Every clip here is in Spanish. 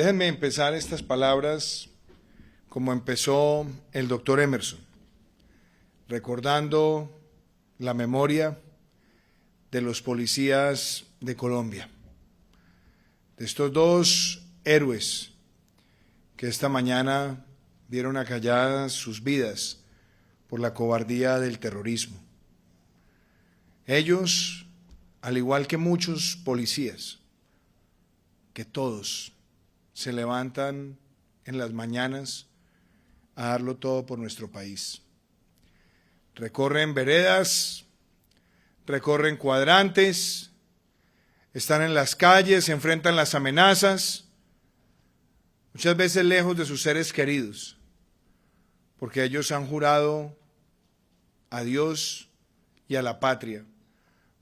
Déjenme empezar estas palabras como empezó el doctor Emerson, recordando la memoria de los policías de Colombia, de estos dos héroes que esta mañana vieron acalladas sus vidas por la cobardía del terrorismo. Ellos, al igual que muchos policías, que todos se levantan en las mañanas a darlo todo por nuestro país. Recorren veredas, recorren cuadrantes, están en las calles, se enfrentan las amenazas, muchas veces lejos de sus seres queridos, porque ellos han jurado a Dios y a la patria,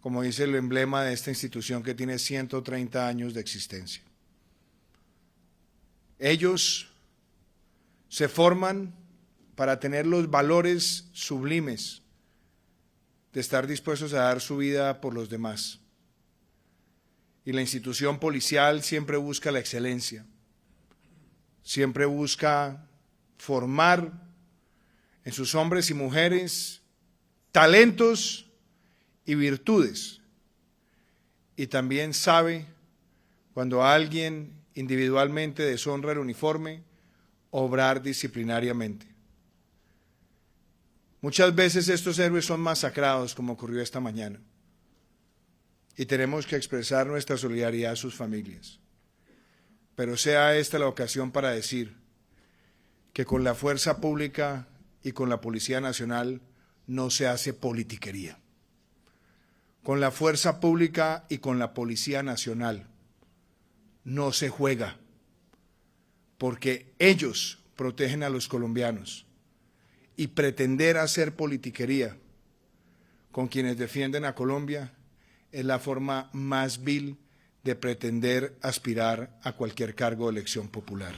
como dice el emblema de esta institución que tiene 130 años de existencia. Ellos se forman para tener los valores sublimes de estar dispuestos a dar su vida por los demás. Y la institución policial siempre busca la excelencia, siempre busca formar en sus hombres y mujeres talentos y virtudes. Y también sabe cuando alguien individualmente deshonra el uniforme, obrar disciplinariamente. Muchas veces estos héroes son masacrados, como ocurrió esta mañana, y tenemos que expresar nuestra solidaridad a sus familias. Pero sea esta la ocasión para decir que con la fuerza pública y con la Policía Nacional no se hace politiquería. Con la fuerza pública y con la Policía Nacional no se juega, porque ellos protegen a los colombianos, y pretender hacer politiquería con quienes defienden a Colombia es la forma más vil de pretender aspirar a cualquier cargo de elección popular.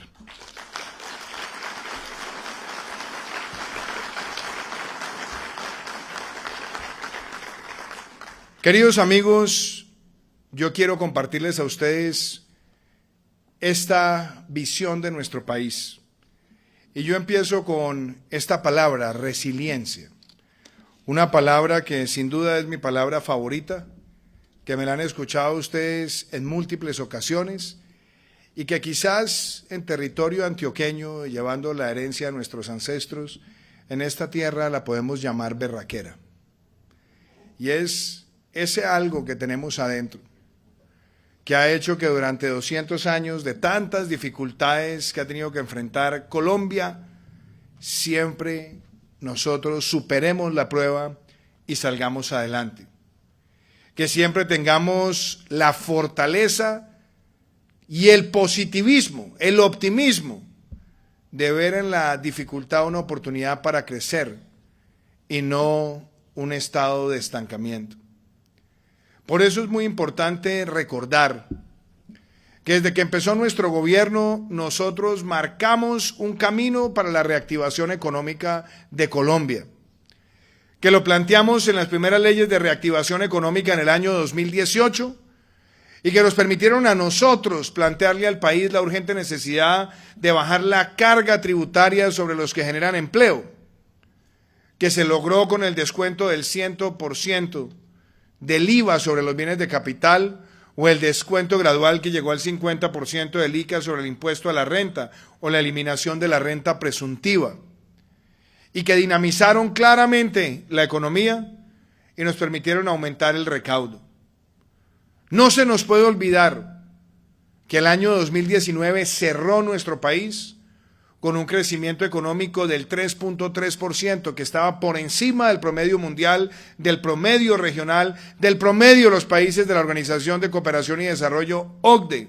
Queridos amigos, yo quiero compartirles a ustedes esta visión de nuestro país. Y yo empiezo con esta palabra, resiliencia. Una palabra que sin duda es mi palabra favorita, que me la han escuchado ustedes en múltiples ocasiones y que quizás en territorio antioqueño, llevando la herencia de nuestros ancestros, en esta tierra la podemos llamar berraquera. Y es ese algo que tenemos adentro, que ha hecho que durante 200 años de tantas dificultades que ha tenido que enfrentar Colombia, siempre nosotros superemos la prueba y salgamos adelante. Que siempre tengamos la fortaleza y el positivismo, el optimismo de ver en la dificultad una oportunidad para crecer y no un estado de estancamiento. Por eso es muy importante recordar que desde que empezó nuestro gobierno nosotros marcamos un camino para la reactivación económica de Colombia, que lo planteamos en las primeras leyes de reactivación económica en el año 2018 y que nos permitieron a nosotros plantearle al país la urgente necesidad de bajar la carga tributaria sobre los que generan empleo, que se logró con el descuento del 100% del IVA sobre los bienes de capital o el descuento gradual que llegó al 50% del ICA sobre el impuesto a la renta o la eliminación de la renta presuntiva y que dinamizaron claramente la economía y nos permitieron aumentar el recaudo. No se nos puede olvidar que el año 2019 cerró nuestro país con un crecimiento económico del 3.3%, que estaba por encima del promedio mundial, del promedio regional, del promedio de los países de la Organización de Cooperación y Desarrollo, OCDE,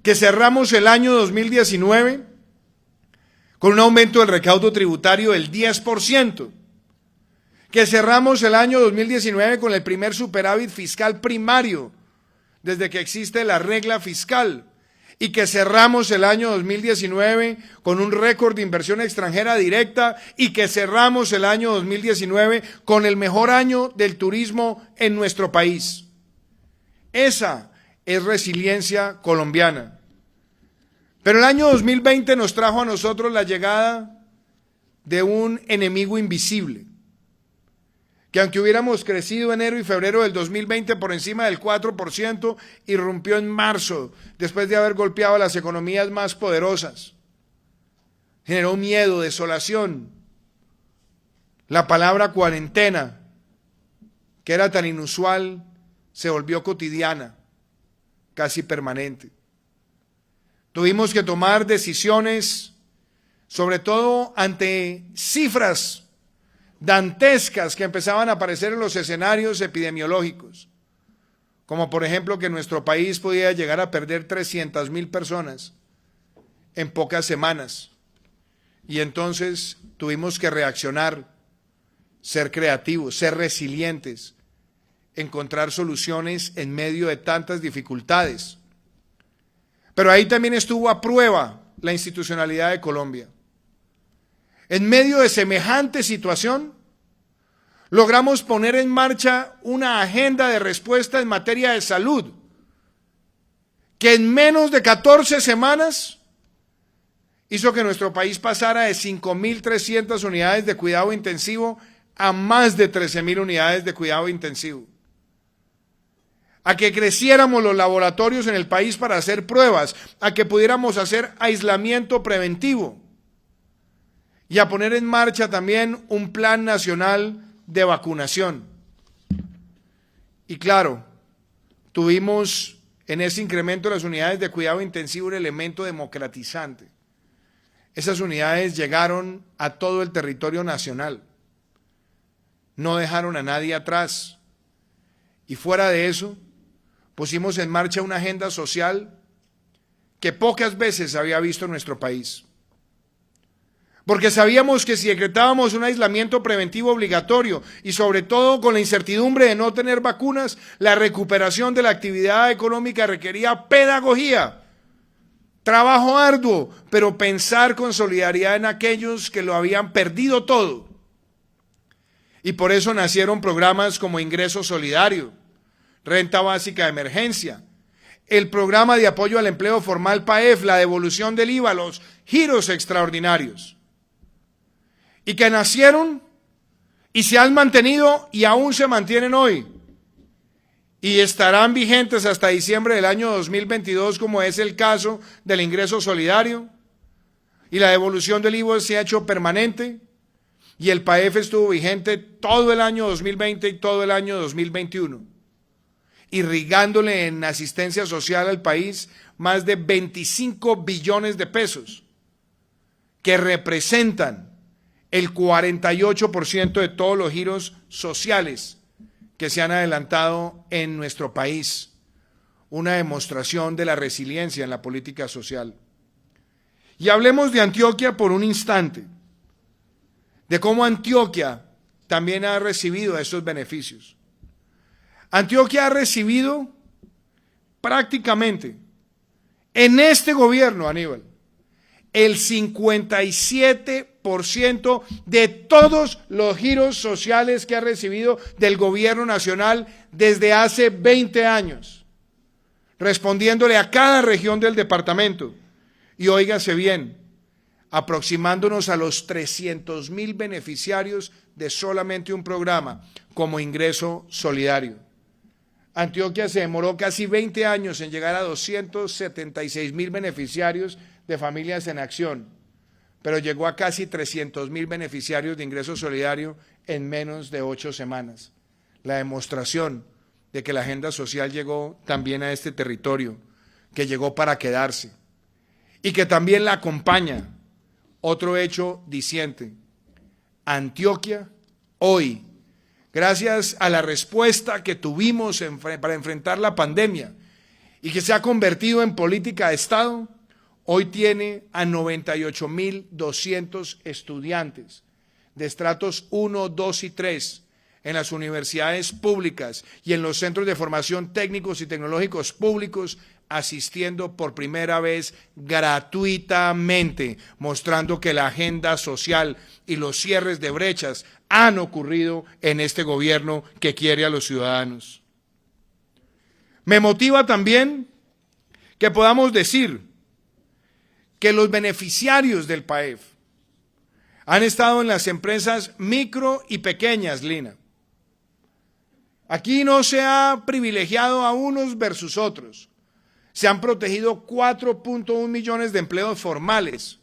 que cerramos el año 2019 con un aumento del recaudo tributario del 10%, que cerramos el año 2019 con el primer superávit fiscal primario desde que existe la regla fiscal, y que cerramos el año 2019 con un récord de inversión extranjera directa y que cerramos el año 2019 con el mejor año del turismo en nuestro país. Esa es resiliencia colombiana. Pero el año 2020 nos trajo a nosotros la llegada de un enemigo invisible, que aunque hubiéramos crecido enero y febrero del 2020 por encima del 4%, irrumpió en marzo, después de haber golpeado a las economías más poderosas. Generó miedo, desolación. La palabra cuarentena, que era tan inusual, se volvió cotidiana, casi permanente. Tuvimos que tomar decisiones, sobre todo ante cifras dantescas que empezaban a aparecer en los escenarios epidemiológicos, como por ejemplo que nuestro país podía llegar a perder 300.000 personas en pocas semanas. Y entonces tuvimos que reaccionar, ser creativos, ser resilientes, encontrar soluciones en medio de tantas dificultades. Pero ahí también estuvo a prueba la institucionalidad de Colombia. En medio de semejante situación, logramos poner en marcha una agenda de respuesta en materia de salud, que en menos de 14 semanas hizo que nuestro país pasara de 5.300 unidades de cuidado intensivo a más de 13.000 unidades de cuidado intensivo. A que creciéramos los laboratorios en el país para hacer pruebas, a que pudiéramos hacer aislamiento preventivo y a poner en marcha también un plan nacional de vacunación. Y claro, tuvimos en ese incremento de las unidades de cuidado intensivo un elemento democratizante. Esas unidades llegaron a todo el territorio nacional, no dejaron a nadie atrás, y fuera de eso, pusimos en marcha una agenda social que pocas veces había visto en nuestro país. Porque sabíamos que si decretábamos un aislamiento preventivo obligatorio y sobre todo con la incertidumbre de no tener vacunas, la recuperación de la actividad económica requería pedagogía, trabajo arduo, pero pensar con solidaridad en aquellos que lo habían perdido todo. Y por eso nacieron programas como Ingreso Solidario, Renta Básica de Emergencia, el programa de apoyo al empleo formal PAEF, la devolución del IVA, los giros extraordinarios, y que nacieron y se han mantenido y aún se mantienen hoy, y estarán vigentes hasta diciembre del año 2022, como es el caso del Ingreso Solidario, y la devolución del IVA se ha hecho permanente, y el PAEF estuvo vigente todo el año 2020 y todo el año 2021. Irrigándole en asistencia social al país más de 25 billones de pesos, que representan el 48% de todos los giros sociales que se han adelantado en nuestro país. Una demostración de la resiliencia en la política social. Y hablemos de Antioquia por un instante, de cómo Antioquia también ha recibido esos beneficios. Antioquia ha recibido prácticamente en este gobierno, Aníbal, el 57% de todos los giros sociales que ha recibido del gobierno nacional desde hace 20 años, respondiéndole a cada región del departamento. Y óigase bien, aproximándonos a los 300.000 beneficiarios de solamente un programa como Ingreso Solidario. Antioquia se demoró casi 20 años en llegar a 276.000 beneficiarios de Familias en Acción, pero llegó a casi 300.000 beneficiarios de Ingreso Solidario en menos de 8 semanas. La demostración de que la agenda social llegó también a este territorio, que llegó para quedarse, y que también la acompaña otro hecho diciente. Antioquia hoy, gracias a la respuesta que tuvimos para enfrentar la pandemia y que se ha convertido en política de Estado, hoy tiene a 98.200 estudiantes de estratos 1, 2 y 3 en las universidades públicas y en los centros de formación técnicos y tecnológicos públicos, asistiendo por primera vez gratuitamente, mostrando que la agenda social y los cierres de brechas han ocurrido en este gobierno que quiere a los ciudadanos. Me motiva también que podamos decir que los beneficiarios del PAEF han estado en las empresas micro y pequeñas, Lina. Aquí no se ha privilegiado a unos versus otros. Se han protegido 4.1 millones de empleos formales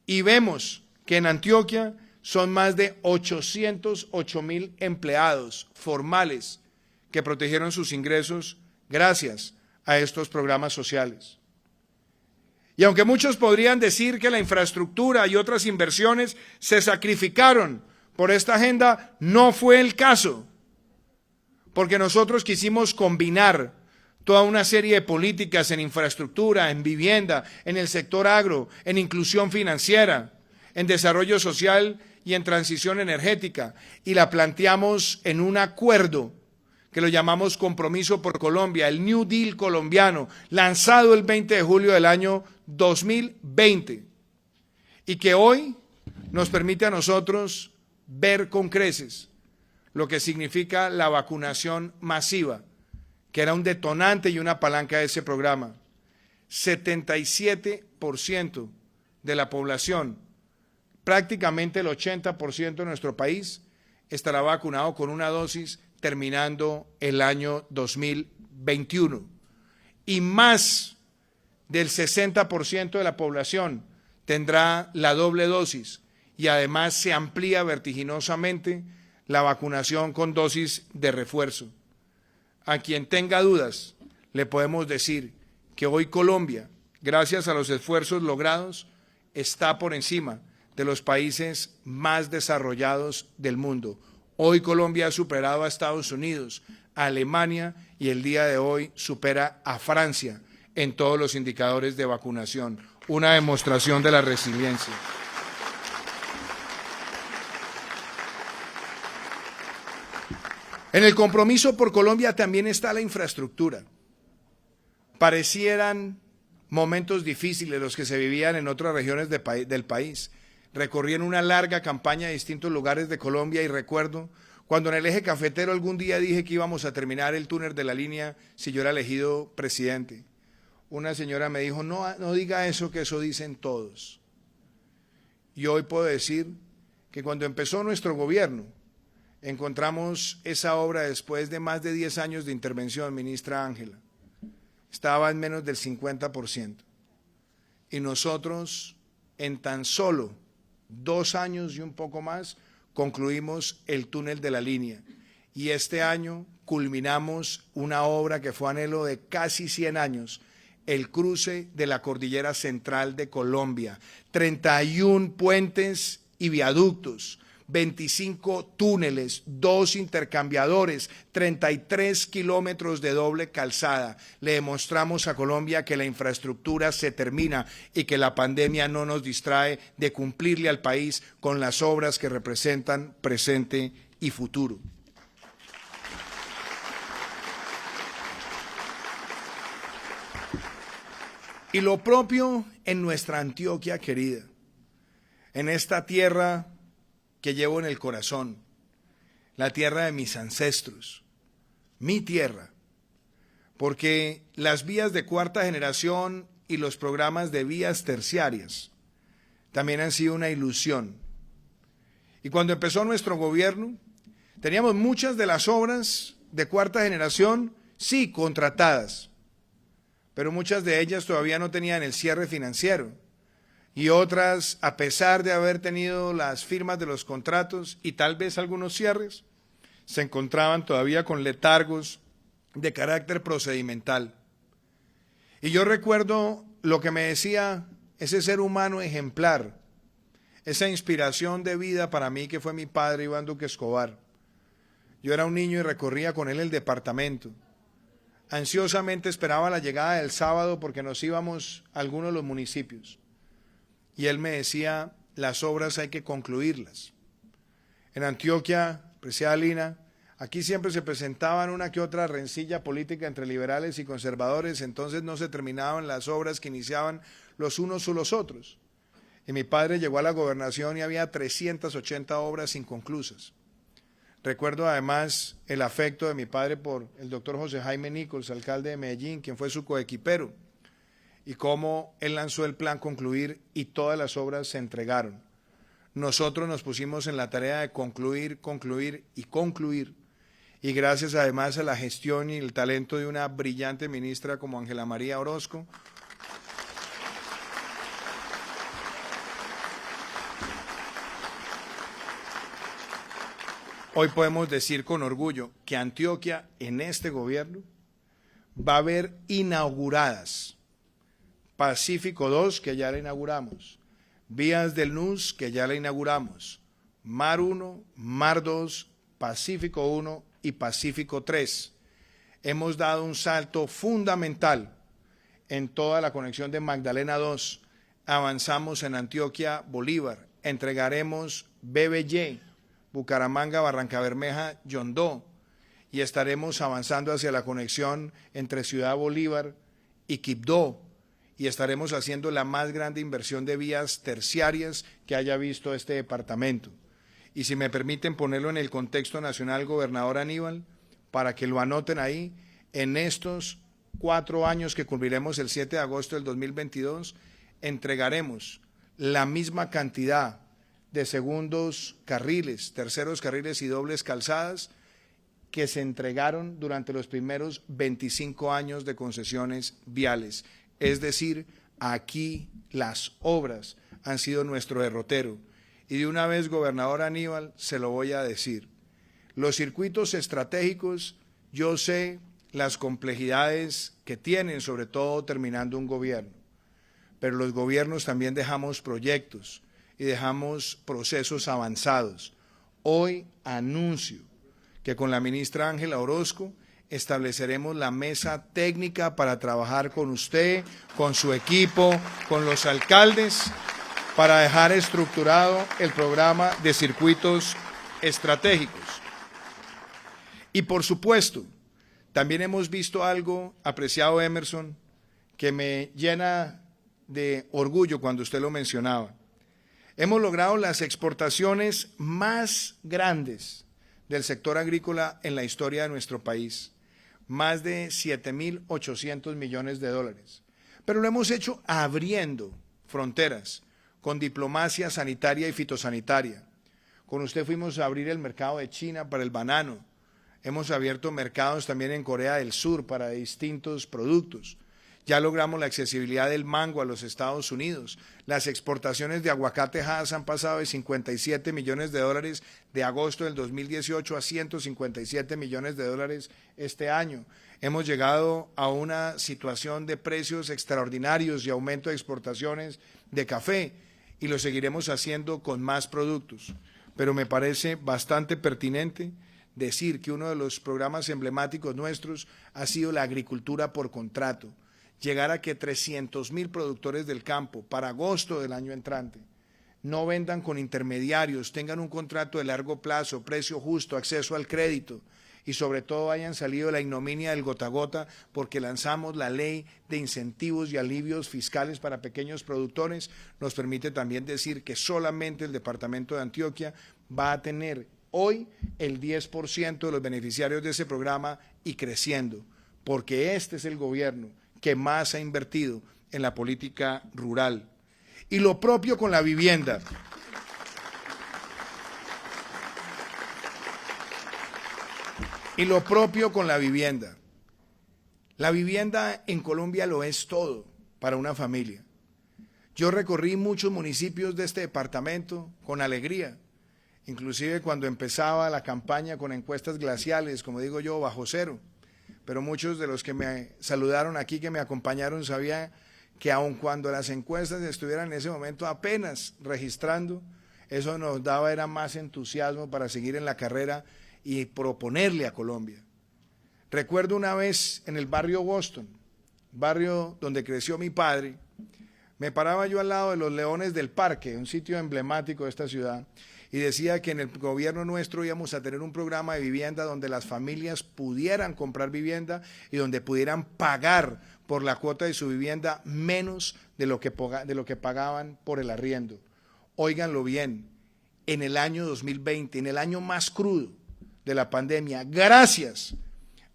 y vemos que en Antioquia son más de 808.000 empleados formales que protegieron sus ingresos gracias a estos programas sociales. Y aunque muchos podrían decir que la infraestructura y otras inversiones se sacrificaron por esta agenda, no fue el caso, porque nosotros quisimos combinar toda una serie de políticas en infraestructura, en vivienda, en el sector agro, en inclusión financiera, en desarrollo social y en transición energética, y la planteamos en un acuerdo que lo llamamos Compromiso por Colombia, el New Deal colombiano, lanzado el 20 de julio del año 2020, y que hoy nos permite a nosotros ver con creces lo que significa la vacunación masiva, que era un detonante y una palanca de ese programa. 77% de la población, prácticamente el 80% de nuestro país, estará vacunado con una dosis terminando el año 2021. Y más del 60% de la población tendrá la doble dosis, y además se amplía vertiginosamente la vacunación con dosis de refuerzo. A quien tenga dudas, le podemos decir que hoy Colombia, gracias a los esfuerzos logrados, está por encima de los países más desarrollados del mundo. Hoy Colombia ha superado a Estados Unidos, a Alemania, y el día de hoy supera a Francia en todos los indicadores de vacunación. Una demostración de la resiliencia. En el Compromiso por Colombia también está la infraestructura. Parecieran momentos difíciles los que se vivían en otras regiones del país. Recorrí en una larga campaña a distintos lugares de Colombia y recuerdo cuando en el eje cafetero algún día dije que íbamos a terminar el túnel de la línea si yo era elegido presidente. Una señora me dijo, no diga eso, que eso dicen todos. Y hoy puedo decir que cuando empezó nuestro gobierno, encontramos esa obra después de más de 10 años de intervención, ministra Ángela. Estaba en menos del 50%. Y nosotros, en tan solo 2 años y un poco más, concluimos el túnel de la línea. Y este año culminamos una obra que fue anhelo de casi 100 años, el cruce de la Cordillera Central de Colombia. 31 puentes y viaductos, 25 túneles, 2 intercambiadores, 33 kilómetros de doble calzada. Le demostramos a Colombia que la infraestructura se termina y que la pandemia no nos distrae de cumplirle al país con las obras que representan presente y futuro. Y lo propio en nuestra Antioquia querida, en esta tierra que llevo en el corazón, la tierra de mis ancestros, mi tierra, porque las vías de cuarta generación y los programas de vías terciarias también han sido una ilusión. Y cuando empezó nuestro gobierno, teníamos muchas de las obras de cuarta generación, sí, contratadas, pero muchas de ellas todavía no tenían el cierre financiero. Y otras, a pesar de haber tenido las firmas de los contratos y tal vez algunos cierres, se encontraban todavía con letargos de carácter procedimental. Y yo recuerdo lo que me decía ese ser humano ejemplar, esa inspiración de vida para mí que fue mi padre, Iván Duque Escobar. Yo era un niño y recorría con él el departamento. Ansiosamente esperaba la llegada del sábado porque nos íbamos a algunos de los municipios. Y él me decía, las obras hay que concluirlas. En Antioquia, apreciada Lina, aquí siempre se presentaban una que otra rencilla política entre liberales y conservadores, entonces no se terminaban las obras que iniciaban los unos o los otros. Y mi padre llegó a la gobernación y había 380 obras inconclusas. Recuerdo además el afecto de mi padre por el doctor José Jaime Nichols, alcalde de Medellín, quien fue su coequipero. y cómo él lanzó el plan Concluir y todas las obras se entregaron. Nosotros nos pusimos en la tarea de concluir, concluir y concluir. Y gracias además a la gestión y el talento de una brillante ministra como Ángela María Orozco, hoy podemos decir con orgullo que Antioquia en este gobierno va a ver inauguradas Pacífico 2, que ya la inauguramos, Vías del NUS, que ya la inauguramos, Mar 1, Mar 2, Pacífico 1 y Pacífico 3. Hemos dado un salto fundamental en toda la conexión de Magdalena 2. Avanzamos en Antioquia, Bolívar. Entregaremos BBY, Bucaramanga, Barrancabermeja, Yondó. Y estaremos avanzando hacia la conexión entre Ciudad Bolívar y Quibdó. Y estaremos haciendo la más grande inversión de vías terciarias que haya visto este departamento. Y si me permiten ponerlo en el contexto nacional, gobernador Aníbal, para que lo anoten ahí, en estos 4 años que cumpliremos el 7 de agosto del 2022, entregaremos la misma cantidad de segundos carriles, terceros carriles y dobles calzadas que se entregaron durante los primeros 25 años de concesiones viales. Es decir, aquí las obras han sido nuestro derrotero. Y de una vez, gobernador Aníbal, se lo voy a decir. Los circuitos estratégicos, yo sé las complejidades que tienen, sobre todo terminando un gobierno. Pero los gobiernos también dejamos proyectos y dejamos procesos avanzados. Hoy anuncio que con la ministra Ángela Orozco estableceremos la mesa técnica para trabajar con usted, con su equipo, con los alcaldes, para dejar estructurado el programa de circuitos estratégicos. Y por supuesto, también hemos visto algo, apreciado Emerson, que me llena de orgullo cuando usted lo mencionaba. Hemos logrado las exportaciones más grandes del sector agrícola en la historia de nuestro país, más de 7.800 millones de dólares. Pero lo hemos hecho abriendo fronteras, con diplomacia sanitaria y fitosanitaria. Con usted fuimos a abrir el mercado de China para el banano. Hemos abierto mercados también en Corea del Sur para distintos productos. Ya logramos la accesibilidad del mango a los Estados Unidos. Las exportaciones de aguacate Hass han pasado de 57 millones de dólares de agosto del 2018 a 157 millones de dólares este año. Hemos llegado a una situación de precios extraordinarios y aumento de exportaciones de café y lo seguiremos haciendo con más productos. Pero me parece bastante pertinente decir que uno de los programas emblemáticos nuestros ha sido la agricultura por contrato. Llegar a que 300.000 productores del campo para agosto del año entrante no vendan con intermediarios, tengan un contrato de largo plazo, precio justo, acceso al crédito y sobre todo hayan salido de la ignominia del gota a gota porque lanzamos la ley de incentivos y alivios fiscales para pequeños productores, nos permite también decir que solamente el departamento de Antioquia va a tener hoy el 10% de los beneficiarios de ese programa y creciendo, porque este es el gobierno que más ha invertido en la política rural. Y lo propio con la vivienda. Y lo propio con la vivienda. La vivienda en Colombia lo es todo para una familia. Yo recorrí muchos municipios de este departamento con alegría, inclusive cuando empezaba la campaña con encuestas glaciales, como digo yo, bajo cero. Pero muchos de los que me saludaron aquí, que me acompañaron, sabían que aun cuando las encuestas estuvieran en ese momento apenas registrando, eso nos daba era más entusiasmo para seguir en la carrera y proponerle a Colombia. Recuerdo una vez en el barrio Boston, barrio donde creció mi padre, me paraba yo al lado de los Leones del Parque, un sitio emblemático de esta ciudad, y decía que en el gobierno nuestro íbamos a tener un programa de vivienda donde las familias pudieran comprar vivienda y donde pudieran pagar por la cuota de su vivienda menos de lo que pagaban por el arriendo. Óiganlo bien, en el año 2020, en el año más crudo de la pandemia, gracias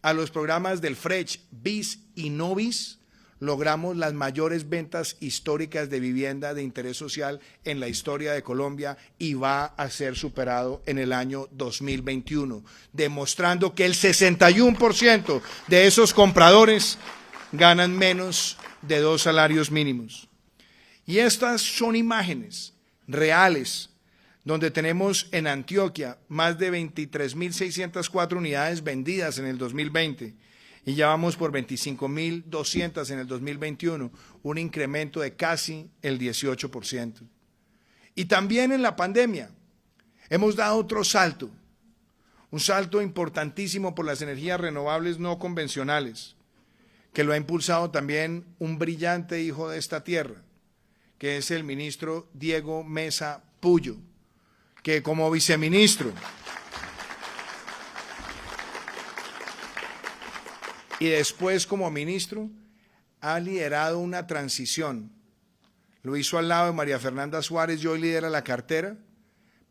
a los programas del FRECH, BIS y NOVIS, logramos las mayores ventas históricas de vivienda de interés social en la historia de Colombia y va a ser superado en el año 2021, demostrando que el 61% de esos compradores ganan menos de 2 salarios mínimos. Y estas son imágenes reales, donde tenemos en Antioquia más de 23.604 unidades vendidas en el 2020 y ya vamos por 25.200 en el 2021, un incremento de casi el 18%. Y también en la pandemia hemos dado otro salto, un salto importantísimo por las energías renovables no convencionales, que lo ha impulsado también un brillante hijo de esta tierra, que es el ministro Diego Mesa Puyo, que como viceministro y después como ministro ha liderado una transición. Lo hizo al lado de María Fernanda Suárez y hoy lidera la cartera,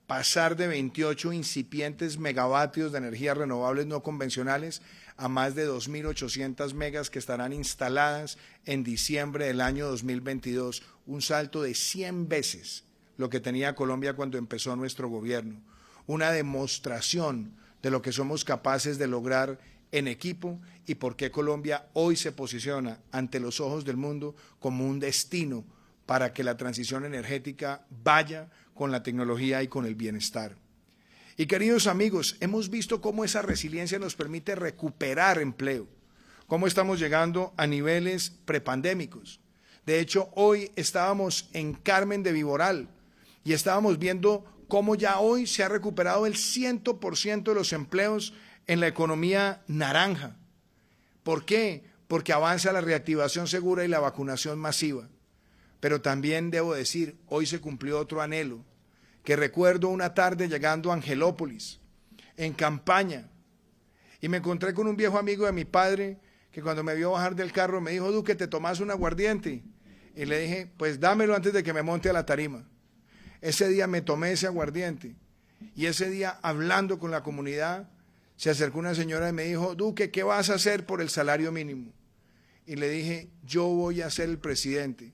pasar de 28 incipientes megavatios de energías renovables no convencionales a más de 2.800 megas que estarán instaladas en diciembre del año 2022, un salto de 100 veces lo que tenía Colombia cuando empezó nuestro gobierno, una demostración de lo que somos capaces de lograr en equipo y por qué Colombia hoy se posiciona ante los ojos del mundo como un destino para que la transición energética vaya con la tecnología y con el bienestar. Y queridos amigos, hemos visto cómo esa resiliencia nos permite recuperar empleo, cómo estamos llegando a niveles prepandémicos. De hecho, hoy estábamos en Carmen de Viboral y estábamos viendo cómo ya hoy se ha recuperado el 100% de los empleos en la economía naranja. ¿Por qué? Porque avanza la reactivación segura y la vacunación masiva. Pero también debo decir, hoy se cumplió otro anhelo, que recuerdo una tarde llegando a Angelópolis, en campaña, y me encontré con un viejo amigo de mi padre, que cuando me vio bajar del carro me dijo, Duque, ¿te tomás un aguardiente? Y le dije, pues dámelo antes de que me monte a la tarima. Ese día me tomé ese aguardiente, y ese día, hablando con la comunidad, se acercó una señora y me dijo, Duque, ¿qué vas a hacer por el salario mínimo? Y le dije, yo voy a ser el presidente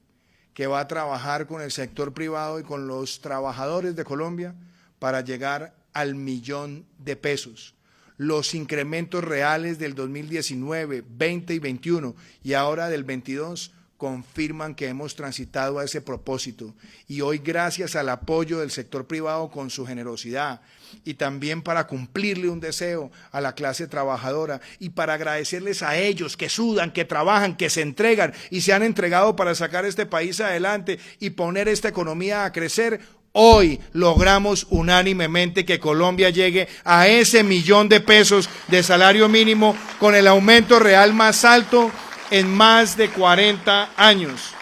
que va a trabajar con el sector privado y con los trabajadores de Colombia para llegar al 1.000.000 de pesos. Los incrementos reales del 2019, 20 y 21 y ahora del 22 confirman que hemos transitado a ese propósito y hoy gracias al apoyo del sector privado con su generosidad y también para cumplirle un deseo a la clase trabajadora y para agradecerles a ellos que sudan, que trabajan, que se entregan y se han entregado para sacar este país adelante y poner esta economía a crecer, hoy logramos unánimemente que Colombia llegue a ese 1.000.000 de pesos de salario mínimo con el aumento real más alto en más de 40 años.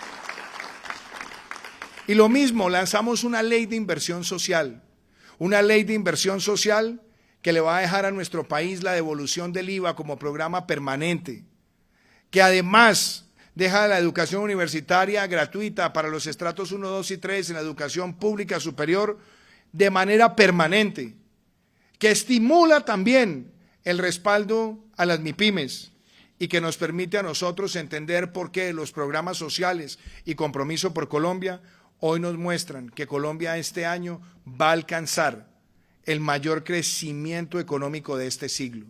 Y lo mismo, lanzamos una ley de inversión social que le va a dejar a nuestro país la devolución del IVA como programa permanente, que además deja la educación universitaria gratuita para los estratos 1, 2 y 3 en la educación pública superior de manera permanente, que estimula también el respaldo a las MIPYMES, y que nos permite a nosotros entender por qué los programas sociales y Compromiso por Colombia hoy nos muestran que Colombia este año va a alcanzar el mayor crecimiento económico de este siglo.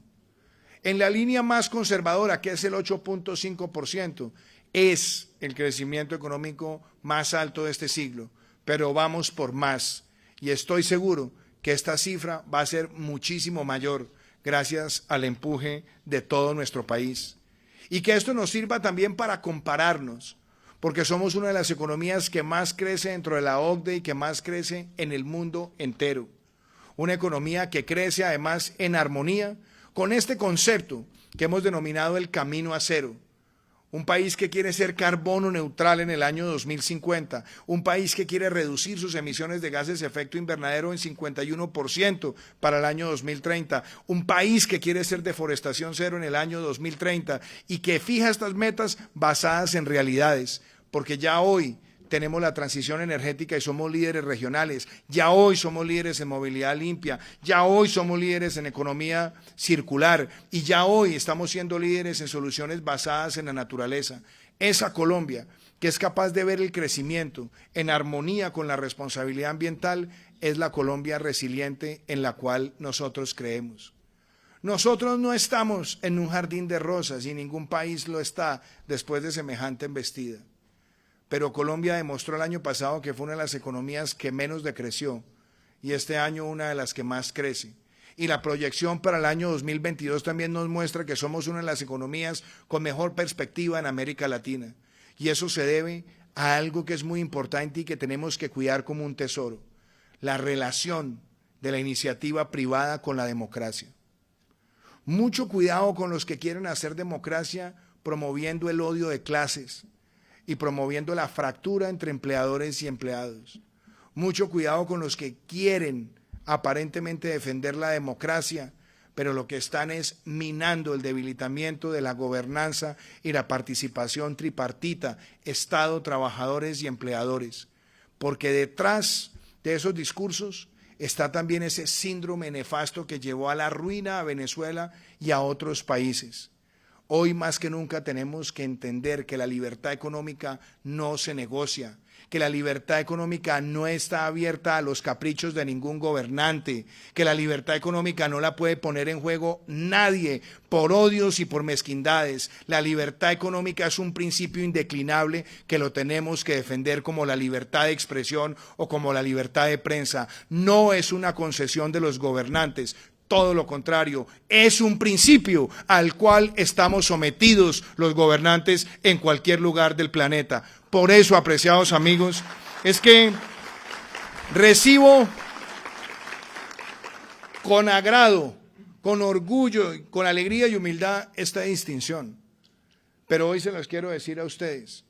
En la línea más conservadora, que es el 8.5%, es el crecimiento económico más alto de este siglo, pero vamos por más y estoy seguro que esta cifra va a ser muchísimo mayor gracias al empuje de todo nuestro país. Y que esto nos sirva también para compararnos, porque somos una de las economías que más crece dentro de la OCDE y que más crece en el mundo entero. Una economía que crece además en armonía con este concepto que hemos denominado el camino a cero. Un país que quiere ser carbono neutral en el año 2050, un país que quiere reducir sus emisiones de gases de efecto invernadero en 51% para el año 2030, un país que quiere ser deforestación cero en el año 2030 y que fija estas metas basadas en realidades, porque ya hoy tenemos la transición energética y somos líderes regionales, ya hoy somos líderes en movilidad limpia, ya hoy somos líderes en economía circular y ya hoy estamos siendo líderes en soluciones basadas en la naturaleza. Esa Colombia que es capaz de ver el crecimiento en armonía con la responsabilidad ambiental es la Colombia resiliente en la cual nosotros creemos. Nosotros no estamos en un jardín de rosas y ningún país lo está después de semejante embestida. Pero Colombia demostró el año pasado que fue una de las economías que menos decreció y este año una de las que más crece. Y la proyección para el año 2022 también nos muestra que somos una de las economías con mejor perspectiva en América Latina. Y eso se debe a algo que es muy importante y que tenemos que cuidar como un tesoro: la relación de la iniciativa privada con la democracia. Mucho cuidado con los que quieren hacer democracia promoviendo el odio de clases y promoviendo la fractura entre empleadores y empleados. Mucho cuidado con los que quieren aparentemente defender la democracia, pero lo que están es minando el debilitamiento de la gobernanza y la participación tripartita, Estado, trabajadores y empleadores. Porque detrás de esos discursos está también ese síndrome nefasto que llevó a la ruina a Venezuela y a otros países. Hoy más que nunca tenemos que entender que la libertad económica no se negocia, que la libertad económica no está abierta a los caprichos de ningún gobernante, que la libertad económica no la puede poner en juego nadie por odios y por mezquindades. La libertad económica es un principio indeclinable que lo tenemos que defender como la libertad de expresión o como la libertad de prensa. No es una concesión de los gobernantes. Todo lo contrario, es un principio al cual estamos sometidos los gobernantes en cualquier lugar del planeta. Por eso, apreciados amigos, es que recibo con agrado, con orgullo, con alegría y humildad esta distinción. Pero hoy se las quiero decir a ustedes,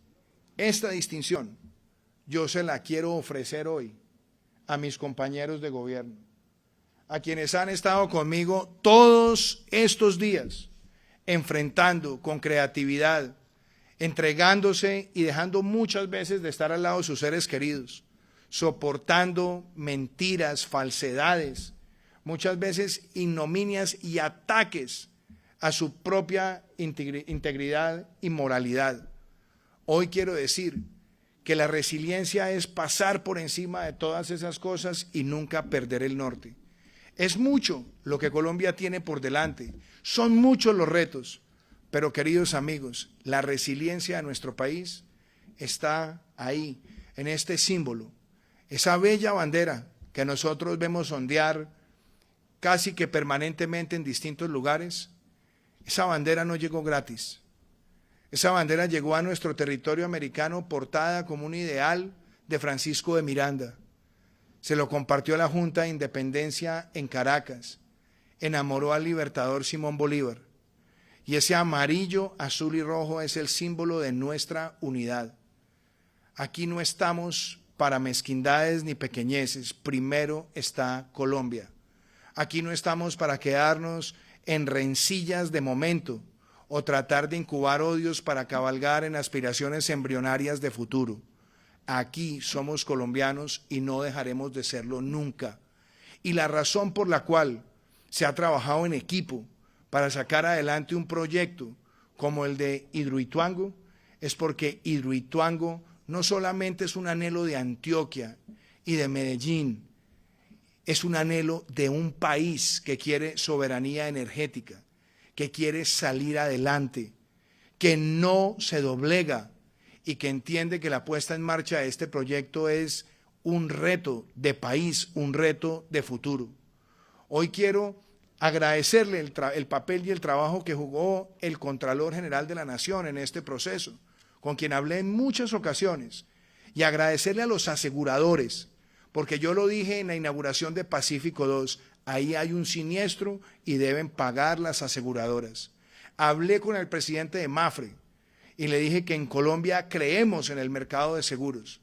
esta distinción yo se la quiero ofrecer hoy a mis compañeros de gobierno, a quienes han estado conmigo todos estos días, enfrentando con creatividad, entregándose y dejando muchas veces de estar al lado de sus seres queridos, soportando mentiras, falsedades, muchas veces ignominias y ataques a su propia integridad y moralidad. Hoy quiero decir que la resiliencia es pasar por encima de todas esas cosas y nunca perder el norte. Es mucho lo que Colombia tiene por delante, son muchos los retos, pero queridos amigos, la resiliencia de nuestro país está ahí, en este símbolo, esa bella bandera que nosotros vemos ondear casi que permanentemente en distintos lugares. Esa bandera no llegó gratis, esa bandera llegó a nuestro territorio americano portada como un ideal de Francisco de Miranda. Se lo compartió a la Junta de Independencia en Caracas, enamoró al libertador Simón Bolívar. Y ese amarillo, azul y rojo es el símbolo de nuestra unidad. Aquí no estamos para mezquindades ni pequeñeces, primero está Colombia. Aquí no estamos para quedarnos en rencillas de momento o tratar de incubar odios para cabalgar en aspiraciones embrionarias de futuro. Aquí somos colombianos y no dejaremos de serlo nunca. Y la razón por la cual se ha trabajado en equipo para sacar adelante un proyecto como el de Hidroituango es porque Hidroituango no solamente es un anhelo de Antioquia y de Medellín, es un anhelo de un país que quiere soberanía energética, que quiere salir adelante, que no se doblega y que entiende que la puesta en marcha de este proyecto es un reto de país, un reto de futuro. Hoy quiero agradecerle el papel y el trabajo que jugó el Contralor General de la Nación en este proceso, con quien hablé en muchas ocasiones, y agradecerle a los aseguradores, porque yo lo dije en la inauguración de Pacífico 2, ahí hay un siniestro y deben pagar las aseguradoras. Hablé con el presidente de Mafre y le dije que en Colombia creemos en el mercado de seguros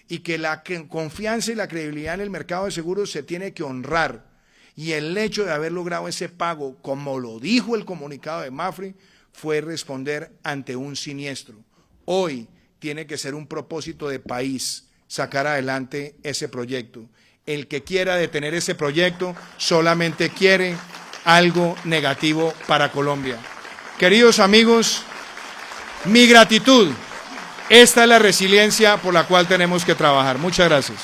y que la confianza y la credibilidad en el mercado de seguros se tiene que honrar. Y el hecho de haber logrado ese pago, como lo dijo el comunicado de Mafre, fue responder ante un siniestro. Hoy tiene que ser un propósito de país sacar adelante ese proyecto. El que quiera detener ese proyecto solamente quiere algo negativo para Colombia. Queridos amigos, mi gratitud Esta es la resiliencia por la cual tenemos que trabajar. Muchas gracias.